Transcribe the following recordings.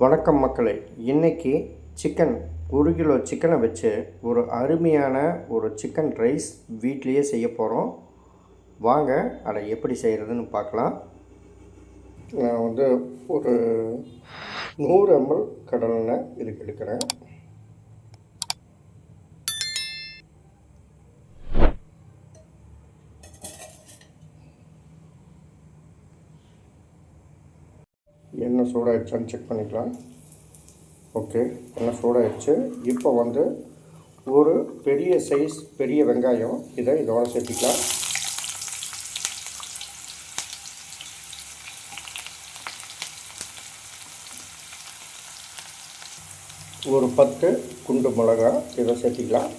வணக்கம் மக்களே. இன்றைக்கி சிக்கன் 1 கிலோ சிக்கனை வச்சு ஒரு அருமையான ஒரு சிக்கன் ரைஸ் வீட்லேயே செய்ய போகிறோம். வாங்க அதை எப்படி செய்கிறதுன்னு பார்க்கலாம். நான் ஒரு 100 ml கடலெண்ணெய் இதுக்கு எடுக்கிறேன். எண்ணெய் சூடாகிடுச்சான்னு செக் பண்ணிக்கலாம். ஓகே, எண்ணெய் சூடாகிடுச்சு. இப்போ ஒரு பெரிய சைஸ் பெரிய வெங்காயம் இதோட சேர்த்திக்கலாம். ஒரு 10 குண்டு மிளகா இதை சேர்த்திக்கலாம்.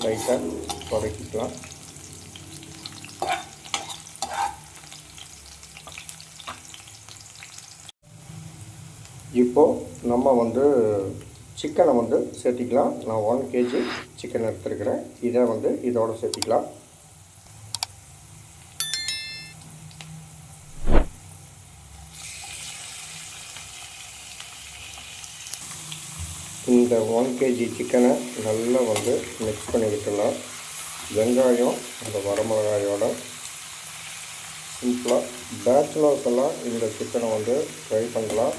லைட்டாக வதக்கிக்கலாம். இப்போது நம்ம சிக்கனை சேர்த்திக்கலாம். நான் 1 kg சிக்கன் எடுத்துருக்கிறேன். இதை இதோட சேர்த்திக்கலாம். இந்த 1 kg சிக்கனை நல்லா மிக்ஸ் பண்ணி விட்டுடலாம். வெங்காயம் அந்த வரமிளகாயோட சிம்பிளாக பேச்சுலர்ஸ் எல்லாம் இந்த சிக்கனை ட்ரை பண்ணலாம்.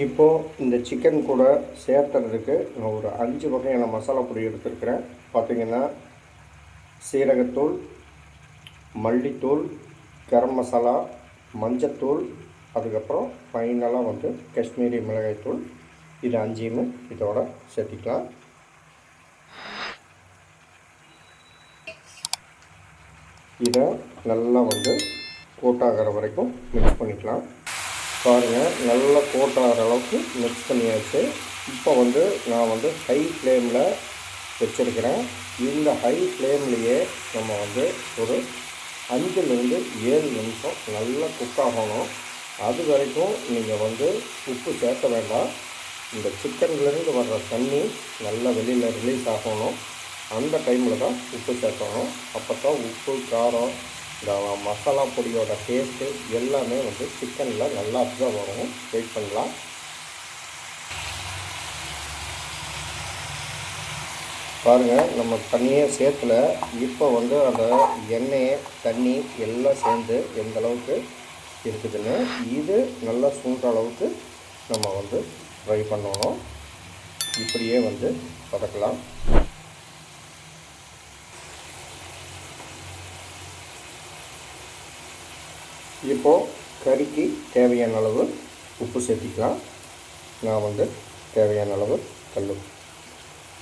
இப்போது இந்த சிக்கன் கூட சேர்த்துறதுக்கு நான் ஒரு 5 வகையான மசாலா பொடி எடுத்துருக்கிறேன். பார்த்திங்கன்னா சீரகத்தூள், மல்லித்தூள், கரம் மசாலா, மஞ்சத்தூள், அதுக்கப்புறம் ஃபைனலாக காஷ்மீரி மிளகாய்த்தூள். இது 5யுமே இதோட சேர்த்திக்கலாம். இதை நல்லா கோட்டாகிற வரைக்கும் மிக்ஸ் பண்ணிக்கலாம். பாருங்கள், நல்லா கோட்டாகிற அளவுக்கு மிக்ஸ் பண்ணியாச்சு. இப்போ நான் ஹை ஃப்ளேமில் வச்சுருக்கிறேன். இந்த ஹை ஃப்ளேம்லேயே நம்ம ஒரு 5லேருந்து 7 நிமிஷம் நல்லா குக் ஆகணும். அது வரைக்கும் நீங்கள் உப்பு சேர்க்க வேண்டாம். இந்த சிக்கன்லேருந்து வர்ற தண்ணி நல்லா வெளியில் ரிலீஸ் ஆகணும். அந்த டைமில் தான் உப்பு சேர்க்கணும். அப்போ தான் உப்பு, காரம், இந்த மசாலா பொடியோட டேஸ்ட்டு எல்லாமே சிக்கனில் நல்லா அப்சர்வ் ஆகும். வெயிட் பண்ணலாம். பாருங்கள், நம்ம தண்ணியே சேர்த்துல. இப்போ அந்த எண்ணெய், தண்ணி எல்லாம் சேர்ந்து எந்த அளவுக்கு இருக்குதுன்னு இது நல்லா சுண்டுற அளவுக்கு நம்ம ஃப்ரை பண்ணணும். இப்படியே வதக்கலாம். இப்போது கறிக்கு தேவையான அளவு உப்பு சேர்த்திக்கலாம். நான் தேவையான அளவு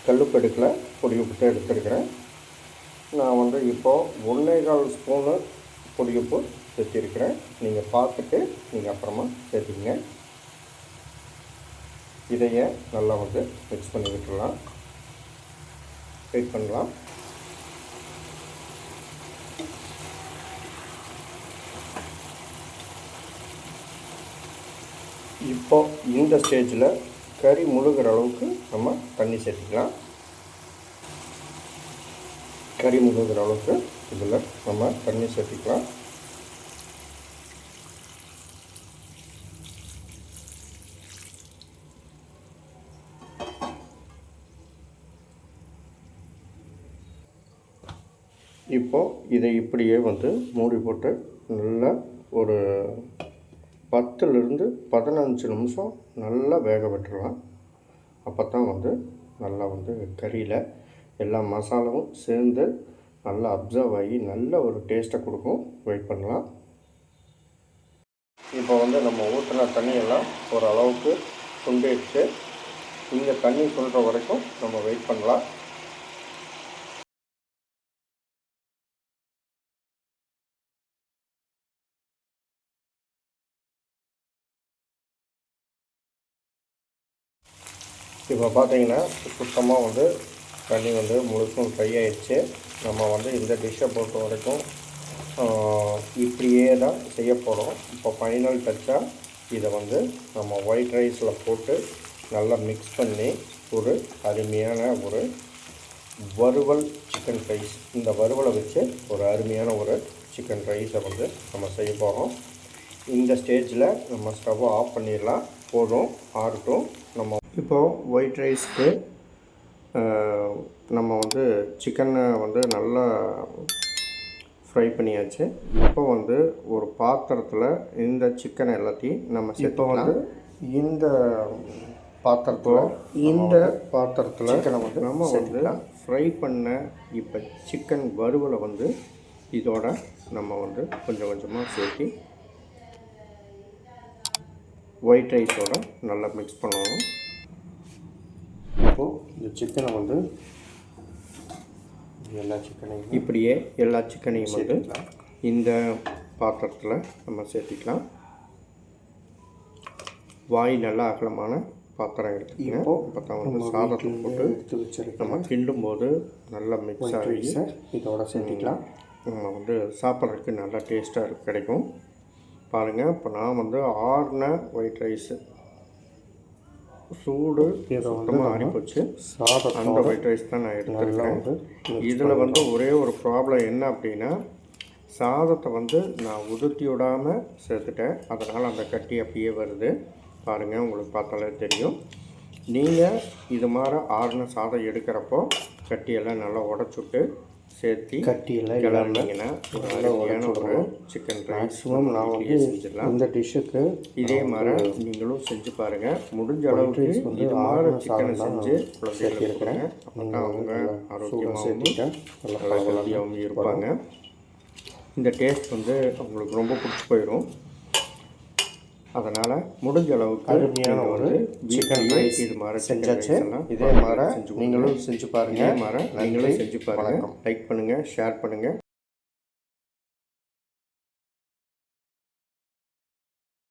கல்லுப்பு எடுக்கல, பொடி உப்பு தான் எடுத்துருக்கிறேன். நான் இப்போது 1.25 ஸ்பூனு பொடி உப்பு சேர்த்திருக்கிறேன். நீங்கள் பார்த்துட்டு நீங்கள் அப்புறமா சேர்த்திங்க. இதையே நல்லா மிக்ஸ் பண்ணி விட்டுடலாம். வெயிட் பண்ணலாம். இப்போ இந்த ஸ்டேஜில் கறி முழுகிற அளவுக்கு நம்ம தண்ணி சேர்த்திக்கலாம். கறி முழுகிற அளவுக்கு இதில் நம்ம தண்ணி சேர்த்திக்கலாம். இப்போது இதை இப்படியே மூடி போட்டு நல்லா ஒரு 10லேருந்து 15 நிமிஷம் நல்லா வேக விட்டுடலாம். அப்போ தான் நல்லா கறியில் எல்லா மசாலாவும் சேர்ந்து நல்லா அப்சர்வ் ஆகி நல்ல ஒரு டேஸ்ட்டை கொடுக்கும். வெயிட் பண்ணலாம். இப்போ நம்ம ஊற்றின தண்ணியெல்லாம் ஓரளவுக்கு சுண்டிடுச்சு. இந்த தண்ணி சுண்டுற வரைக்கும் நம்ம வெயிட் பண்ணலாம். இப்போ பார்த்தீங்கன்னா சுத்தமாக தண்ணி முழுசும் ஃப்ரை ஆகிடுச்சு. நம்ம இந்த டிஷ்ஷை பொறுத்த வரைக்கும் இப்படியே தான் செய்ய போகிறோம். இப்போ ஃபைனல் டச்சாக இதை நம்ம ஒயிட் ரைஸில் போட்டு நல்லா மிக்ஸ் பண்ணி ஒரு அருமையான ஒரு வறுவல் சிக்கன் ரைஸ். இந்த வறுவலை வச்சு ஒரு அருமையான ஒரு சிக்கன் ரைஸை வந்து நம்ம செய்ய போகிறோம். இந்த ஸ்டேஜில் நம்ம ஸ்டவ்வை ஆஃப் பண்ணிடலாம். போதும், ஆறட்டும். நம்ம இப்போது ஒயிட் ரைஸ்க்கு நம்ம வந்து சிக்கனை வந்து நல்லா ஃப்ரை பண்ணியாச்சு. இப்போ வந்து ஒரு பாத்திரத்தில் இந்த சிக்கனை எல்லாத்தையும் நம்ம இப்போ வந்து இந்த பாத்திரத்தில் சிக்கனை வந்து நம்ம வந்து ஃப்ரை பண்ண இப்போ சிக்கன் வறுவலை வந்து இதோட நம்ம வந்து கொஞ்சம் கொஞ்சமாக சேர்த்து ஒயிட் ரைஸோட நல்லா மிக்ஸ் பண்ணணும். இப்போது இந்த சிக்கனை வந்து இப்படியே எல்லா சிக்கனையும் வந்து இந்த பாத்திரத்தில் நம்ம சேர்த்திக்கலாம். வாய் நல்லா அகலமான பாத்திரம் எடுத்துக்கோங்க. இப்போ தான் வந்து சாதத்தை போட்டு நம்ம கிண்டும் போது நல்லா மிக்ஸ் ஆகி இதோட சேர்த்திக்கலாம். நம்ம வந்து சாப்பிட்றதுக்கு நல்லா டேஸ்ட்டாக கிடைக்கும். பாருங்கள், இப்போ நான் வந்து ஆறின ஒயிட் ரைஸு சூடு சுத்தமாக ஆறிப்போச்சு. அந்த ஒயிட் ரைஸ் தான் நான் எடுத்துருக்கேன். இதில் வந்து ஒரே ஒரு ப்ராப்ளம் என்ன அப்படின்னா, சாதத்தை வந்து நான் உதுத்தி விடாமல் சேர்த்துட்டேன். அதனால் அந்த கட்டி அப்படியே வருது. பாருங்கள், உங்களுக்கு பார்த்தாலே தெரியும். நீங்கள் இது மாதிரி ஆறின சாதம் எடுக்கிறப்போ கட்டியெல்லாம் நல்லா உடச்சுட்டு சேர்த்து கட்டியெல்லாம் கிளறினீங்கன்னா ஒரு சிக்கன் ரைஸும் நான் வந்து செஞ்சிடலாம். இந்த டிஷ்ஷுக்கு இதே மாதிரி நீங்களும் செஞ்சு பாருங்கள். முடிஞ்ச அளவுக்கு இது மாதிரி சிக்கனை செஞ்சு குழந்தைகளுக்கு அப்போ தான் அவங்க ஆரோக்கியமாகவும் நல்லா ஹெல்த்தியாகவும் இருப்பாங்க. இந்த டேஸ்ட் வந்து அவங்களுக்கு ரொம்ப பிடிச்சி போயிடும். அதனால் முடிஞ்ச அளவுக்கு அருமையான ஒரு சிக்கன் ரைஸ் இது மாதிரி செஞ்சாச்சு. இதே மாதிரி நீங்களும் செஞ்சு பாருங்கள். லைக் பண்ணுங்கள், ஷேர் பண்ணுங்கள்.